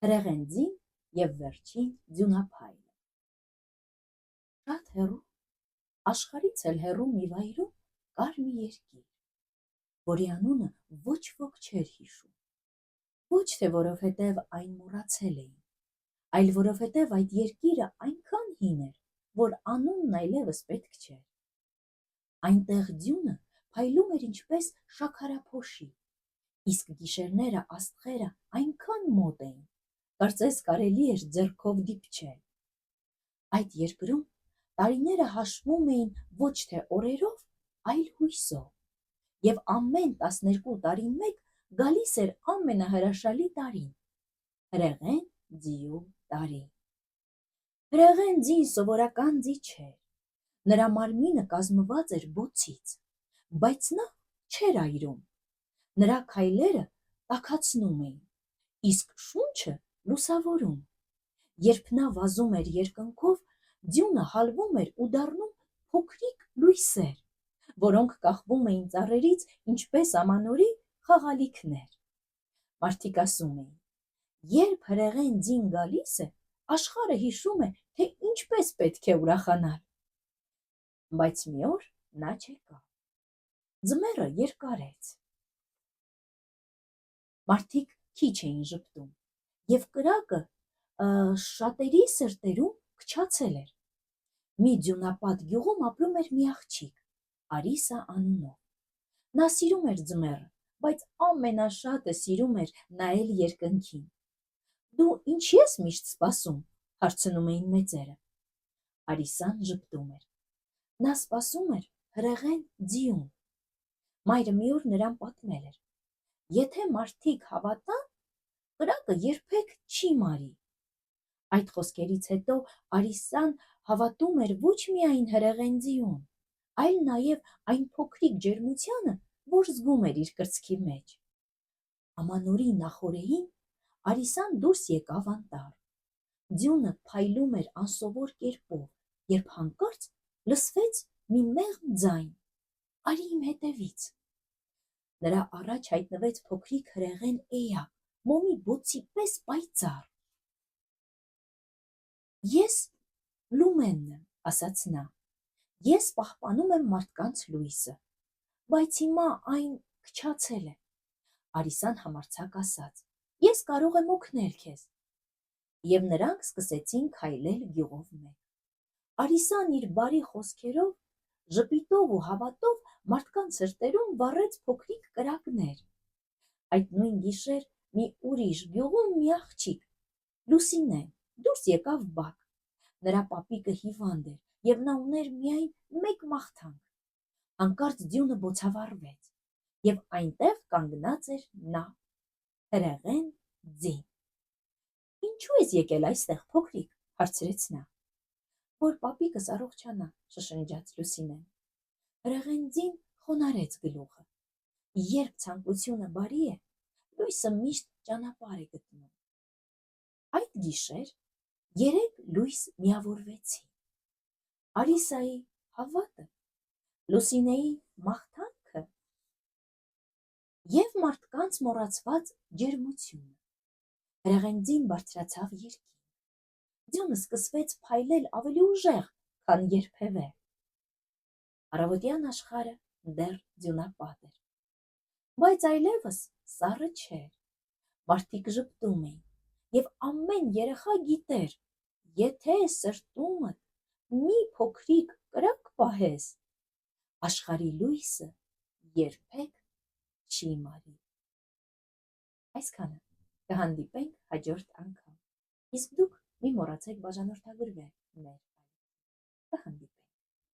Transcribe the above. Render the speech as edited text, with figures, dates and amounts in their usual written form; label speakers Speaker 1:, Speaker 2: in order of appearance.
Speaker 1: Հրեղենձին և վերջին ձյունափայլը։ Շատ հեռու, աշխարհից էլ հեռու մի վայրում կար մի երկիր, որի անունը ոչ ոք չէր հիշում, ոչ թե որովհետև այն մոռացել էին, այլ որովհետև այդ երկիրը այնքան հին էր, որ անունն այլևս պետք չէր։ Այնտեղ ձյունը փայլում էր ինչպես շաքարափոշի, իսկ գիշերները աստղերը այնքան մոտ էին, կարծես կարելի էր ձեռքով դիպչել։ Այդ երկրում տարիները հաշվում էին ոչ թե օրերով, այլ հույսով, և ամեն 12 տարին մեկ գալիս էր ամենահրաշալի տարին՝ հրեղեն ձիու տարին։ Հրեղեն ձին սովորական ձի չէր, նրա մարմինը կազմված էր բոցից, բայց նա չէր այրում, նրա քայլերը տաքացնում էին, իսկ շունչը լուսավորում։ Երբ նա վազում էր երկնքով, ձյունը հալվում էր ու դառնում փոքրիկ լույսեր, որոնք կախվում էին ծառերից ինչպես ամանորի խաղալիքներ։ Մարդիկ ասում էին. երբ հրեղեն ձին գալիս է, աշխարհը հիշում է, թե ինչպես պետք է ուրախանալ։ Բայց մի օր նա չեկավ։ Ձմեռը երկարեց։ Մարդիկ քիչ էին ժպտում, և կրակը շատերի սրտերում փչացել էր։ Մի ձյունապատ գյուղում ապրում էր մի աղջիկ, Արիսա անունով։ Նա սիրում էր ձմեռը, բայց ամենաշատը սիրում էր նայել երկնքին։ Դու ինչի՞ ես միշտ սպասում, հարցնում էին մեծերը։ Արիսան ժպտում էր։ Նա սպասում էր հրեղեն ձիուն։ Մայրը մի օր նրան պատմել էր. եթե մարդիկ հավատան, կրակը երբեք չի մարի։ Այդ խոսքերից հետո Արիսան հավատում էր ոչ միայն հրեղեն ձիուն, այլ նաև այն փոքրիկ ջերմությանը, որ զգում էր իր կրծքի մեջ։ Ամանորի նախօրեին Արիսան դուրս եկավ անտառ։ Ձյունը փայլում էր անսովոր կերպով, երբ հանկարծ լսվեց մի մեղմ ձայն. «Արի իմ հետևից»։ Նրա առաջ հայտնվեց փոքրիկ հրեղեն էակ, մոմի բոցի պես պայծառ։ «Ես Լումենն եմ», ասաց նա, «ես պահպանում եմ մարդկանց լույսը, բայց հիմա այն փչացել է»։ Արիսան համարձակ ասաց. «Ես կարող եմ օգնել քեզ»։ Եվ նրանք սկսեցին քայլել գյուղով մեկ։ Արիսան իր բարի խոսքերով, ժպիտով ու հավատով մարդկանց սրտերում վառեց փոքրիկ կրակներ։ Այդ նույն գիշեր մի ուրիշ գյուղում մի աղջիկ, Լուսինեն, դուրս եկավ բակ։ Նրա պապիկը հիվանդ էր, և նա ուներ միայն մեկ մաղթանք։ Հանկարծ ձյունը բոցավառվեց, և այնտեղ կանգնած էր նա՝ հրեղեն ձին։ «Ինչու ես եկել այստեղ, փոքրիկ», հարցրեց նա։ «Որ պապիկս առողջանա», շշնջաց Լուսինեն։ Հրեղեն ձին խոնարհեց գլուխը։ Երբ ցանկությունը բարի է, լույսը միշտ ճանապարհ է գտնում։ Այդ գիշեր 3 լույս միավորվեցին. Արիսայի հավատը, Լուսինեի մաղթանքը և մարդկանց մոռացված ջերմությունը։ Հրեղեն ձին բարձրացավ երկինք։ Ձյունը սկսվեց փայլել ավելի ուժեղ, քան երբևէ։ Առավոտյան աշխարհը դեռ ձյունապատ էր, բայց այլևս սառը չէր։ Մարդիկ ժպտում էին, և ամեն երեխա գիտեր. եթե սրտումդ մի փոքրիկ կրակ պահես, աշխարհի լույսը երբեք չի մարի։ Այսքանը, կհանդիպենք հաջորդ անգամ։ Իսկ դուք մի մոռացեք բաժանորդագրվել մեր